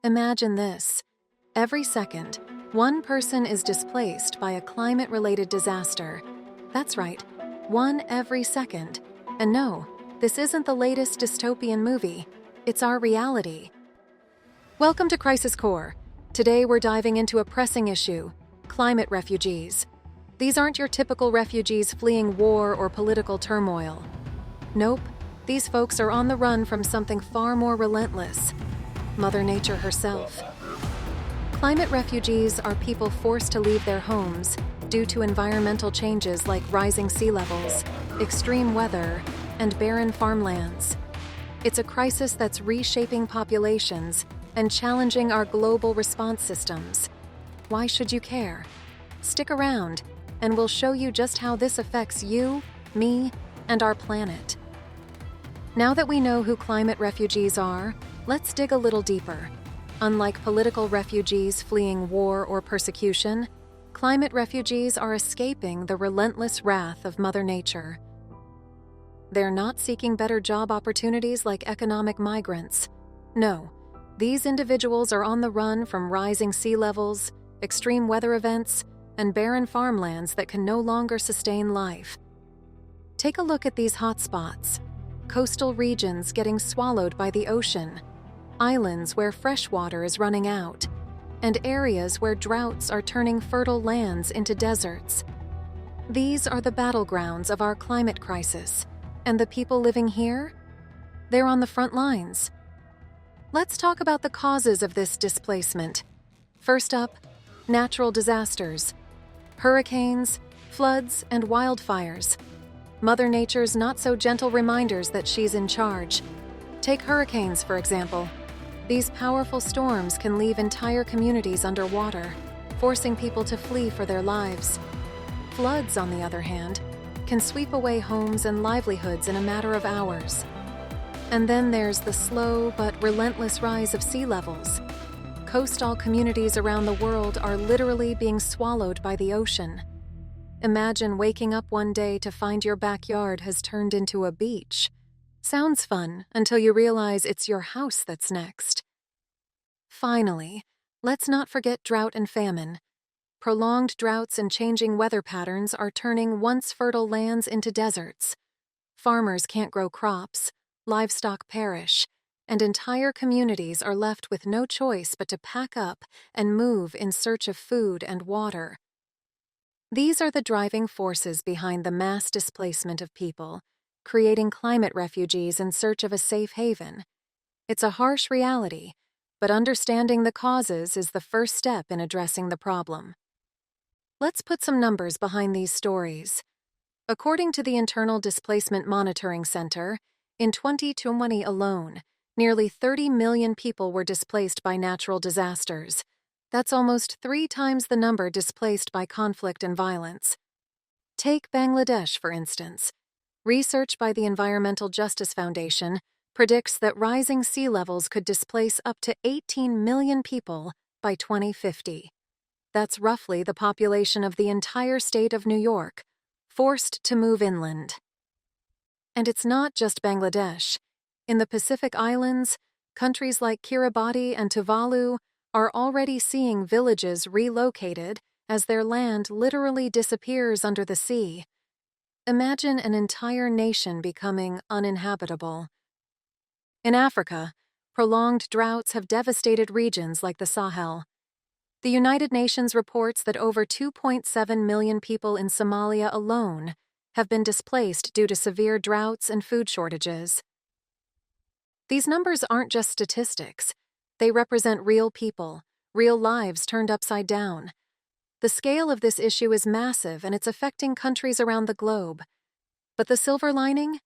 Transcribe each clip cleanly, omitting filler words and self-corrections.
Imagine this. Every second, one person is displaced by a climate-related disaster. That's right, one every second. And no, this isn't the latest dystopian movie. It's our reality. Welcome to Crisis Core. Today we're diving into a pressing issue: climate refugees. These aren't your typical refugees fleeing war or political turmoil. Nope, these folks are on the run from something far more relentless: Mother Nature herself. Climate refugees are people forced to leave their homes due to environmental changes like rising sea levels, extreme weather, and barren farmlands. It's a crisis that's reshaping populations and challenging our global response systems. Why should you care? Stick around, and we'll show you just how this affects you, me, and our planet. Now that we know who climate refugees are, let's dig a little deeper. Unlike political refugees fleeing war or persecution, climate refugees are escaping the relentless wrath of Mother Nature. They're not seeking better job opportunities like economic migrants. No, these individuals are on the run from rising sea levels, extreme weather events, and barren farmlands that can no longer sustain life. Take a look at these hotspots: coastal regions getting swallowed by the ocean, islands where fresh water is running out, and areas where droughts are turning fertile lands into deserts. These are the battlegrounds of our climate crisis, and the people living here? They're on the front lines. Let's talk about the causes of this displacement. First up, natural disasters. Hurricanes, floods, and wildfires. Mother Nature's not-so-gentle reminders that she's in charge. Take hurricanes, for example. These powerful storms can leave entire communities underwater, forcing people to flee for their lives. Floods, on the other hand, can sweep away homes and livelihoods in a matter of hours. And then there's the slow but relentless rise of sea levels. Coastal communities around the world are literally being swallowed by the ocean. Imagine waking up one day to find your backyard has turned into a beach. Sounds fun until you realize it's your house that's next. Finally, let's not forget drought and famine. Prolonged droughts and changing weather patterns are turning once fertile lands into deserts. Farmers can't grow crops, livestock perish, and entire communities are left with no choice but to pack up and move in search of food and water. These are the driving forces behind the mass displacement of people, creating climate refugees in search of a safe haven. It's a harsh reality, but understanding the causes is the first step in addressing the problem. Let's put some numbers behind these stories. According to the Internal Displacement Monitoring Center, in 2020 alone, nearly 30 million people were displaced by natural disasters. That's almost 3 times the number displaced by conflict and violence. Take Bangladesh, for instance. Research by the Environmental Justice Foundation predicts that rising sea levels could displace up to 18 million people by 2050. That's roughly the population of the entire state of New York, forced to move inland. And it's not just Bangladesh. In the Pacific Islands, countries like Kiribati and Tuvalu are already seeing villages relocated as their land literally disappears under the sea. Imagine an entire nation becoming uninhabitable. In Africa, prolonged droughts have devastated regions like the Sahel. The United Nations reports that over 2.7 million people in Somalia alone have been displaced due to severe droughts and food shortages. These numbers aren't just statistics. They represent real people, real lives turned upside down. The scale of this issue is massive, and it's affecting countries around the globe. But the silver lining?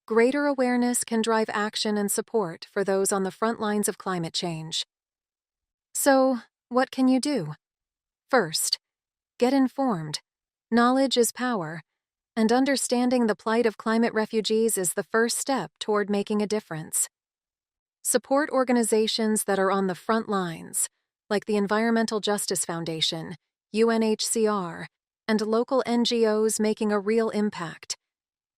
Greater awareness can drive action and support for those on the front lines of climate change. So, what can you do? First, get informed. Knowledge is power, and understanding the plight of climate refugees is the first step toward making a difference. Support organizations that are on the front lines, like the Environmental Justice Foundation, UNHCR, and local NGOs making a real impact.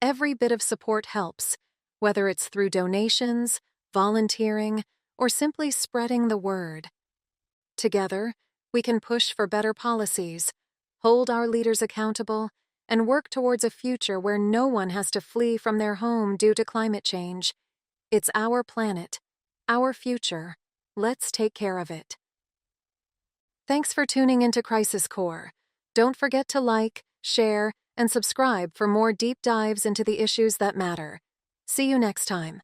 Every bit of support helps, whether it's through donations, volunteering, or simply spreading the word. Together, we can push for better policies, hold our leaders accountable, and work towards a future where no one has to flee from their home due to climate change. It's our planet, our future. Let's take care of it. Thanks for tuning into Crisis Core. Don't forget to like, share, and subscribe for more deep dives into the issues that matter. See you next time.